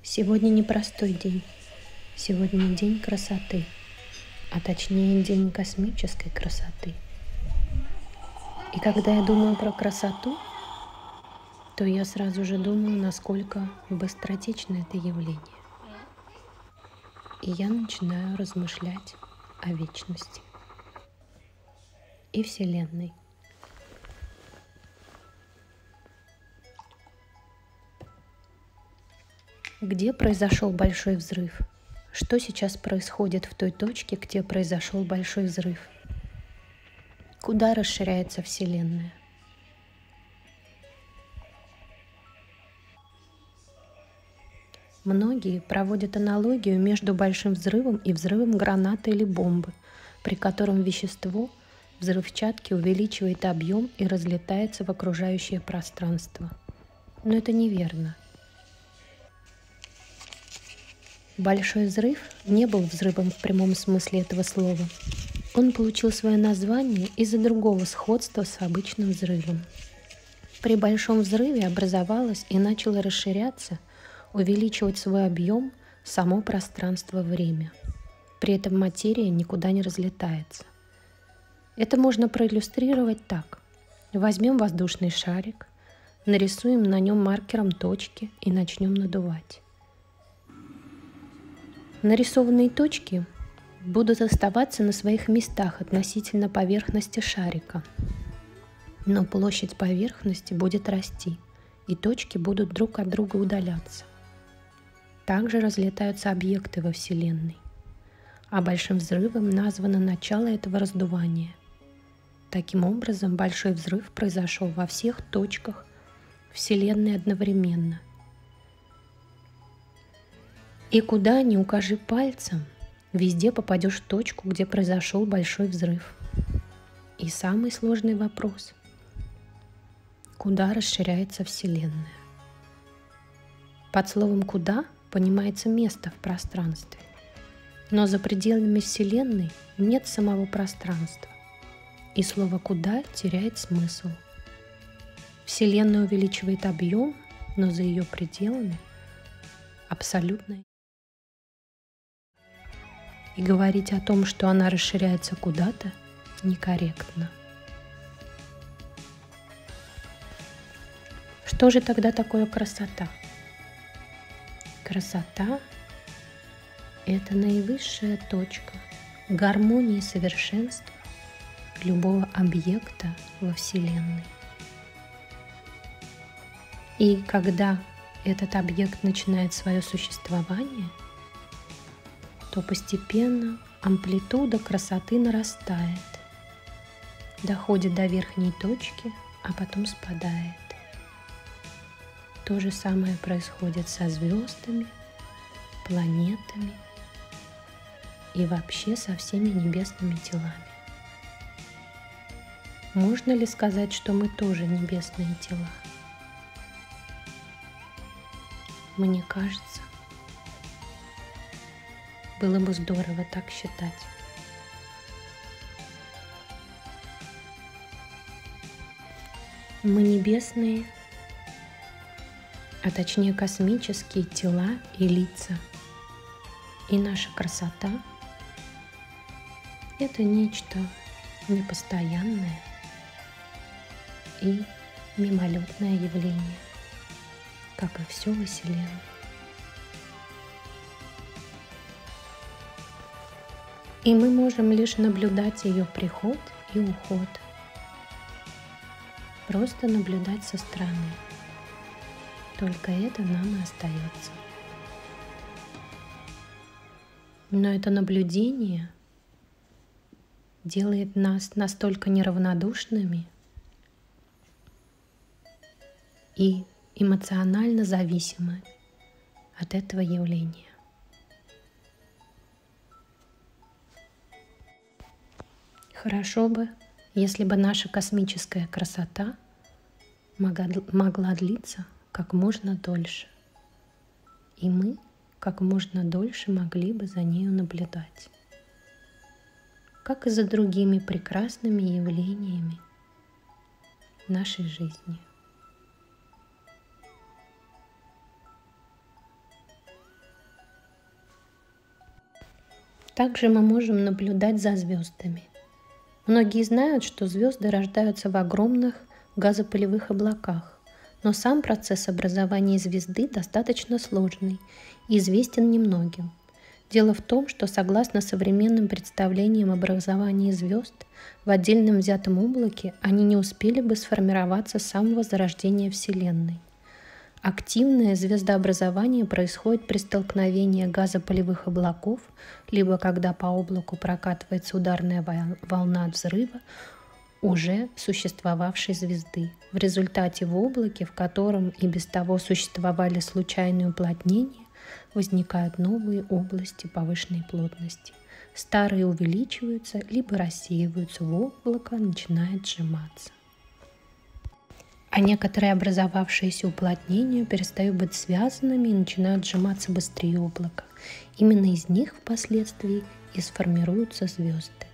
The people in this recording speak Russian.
Сегодня непростой день. Сегодня день красоты, а точнее день космической красоты. И когда я думаю про красоту, то я сразу же думаю, насколько быстротечно это явление. И я начинаю размышлять о вечности и Вселенной. Где произошел большой взрыв? Что сейчас происходит в той точке, где произошел большой взрыв? Куда расширяется Вселенная? Многие проводят аналогию между большим взрывом и взрывом гранаты или бомбы, при котором вещество взрывчатки увеличивает объем и разлетается в окружающее пространство. Но это неверно. Большой взрыв не был взрывом в прямом смысле этого слова. Он получил свое название из-за другого сходства с обычным взрывом. При большом взрыве образовалось и начало расширяться, увеличивать свой объем само пространство-время. При этом материя никуда не разлетается. Это можно проиллюстрировать так. Возьмем воздушный шарик, нарисуем на нем маркером точки и начнем надувать. Нарисованные точки будут оставаться на своих местах относительно поверхности шарика, но площадь поверхности будет расти, и точки будут друг от друга удаляться. Также разлетаются объекты во Вселенной, а большим взрывом названо начало этого раздувания. Таким образом, большой взрыв произошел во всех точках Вселенной одновременно. И куда ни укажи пальцем, везде попадешь в точку, где произошел большой взрыв. И самый сложный вопрос – куда расширяется Вселенная? Под словом «куда» понимается место в пространстве. Но за пределами Вселенной нет самого пространства, и слово «куда» теряет смысл. Вселенная увеличивает объем, но за ее пределами абсолютно. И говорить о том, что она расширяется куда-то, некорректно. Что же тогда такое красота? Красота – это наивысшая точка гармонии и совершенства любого объекта во Вселенной. И когда этот объект начинает свое существование, то постепенно амплитуда красоты нарастает, доходит до верхней точки, а потом спадает. То же самое происходит со звездами, планетами и вообще со всеми небесными телами. Можно ли сказать, что мы тоже небесные тела? Мне кажется, было бы здорово так считать. Мы небесные, а точнее космические тела и лица. И наша красота – это нечто непостоянное и мимолетное явление, как и все во Вселенной. И мы можем лишь наблюдать ее приход и уход. Просто наблюдать со стороны. Только это нам и остается. Но это наблюдение делает нас настолько неравнодушными и эмоционально зависимы от этого явления. Хорошо бы, если бы наша космическая красота могла длиться как можно дольше, и мы как можно дольше могли бы за нею наблюдать, как и за другими прекрасными явлениями нашей жизни. Также мы можем наблюдать за звездами. Многие знают, что звезды рождаются в огромных газопылевых облаках, но сам процесс образования звезды достаточно сложный и известен немногим. Дело в том, что согласно современным представлениям образования звезд, в отдельном взятом облаке они не успели бы сформироваться с самого зарождения Вселенной. Активное звездообразование происходит при столкновении газопылевых облаков, либо когда по облаку прокатывается ударная волна от взрыва уже существовавшей звезды. В результате в облаке, в котором и без того существовали случайные уплотнения, возникают новые области повышенной плотности. Старые увеличиваются, либо рассеиваются в облако, начинает сжиматься. А некоторые образовавшиеся уплотнения перестают быть связанными и начинают сжиматься быстрее облака. Именно из них впоследствии и сформируются звезды.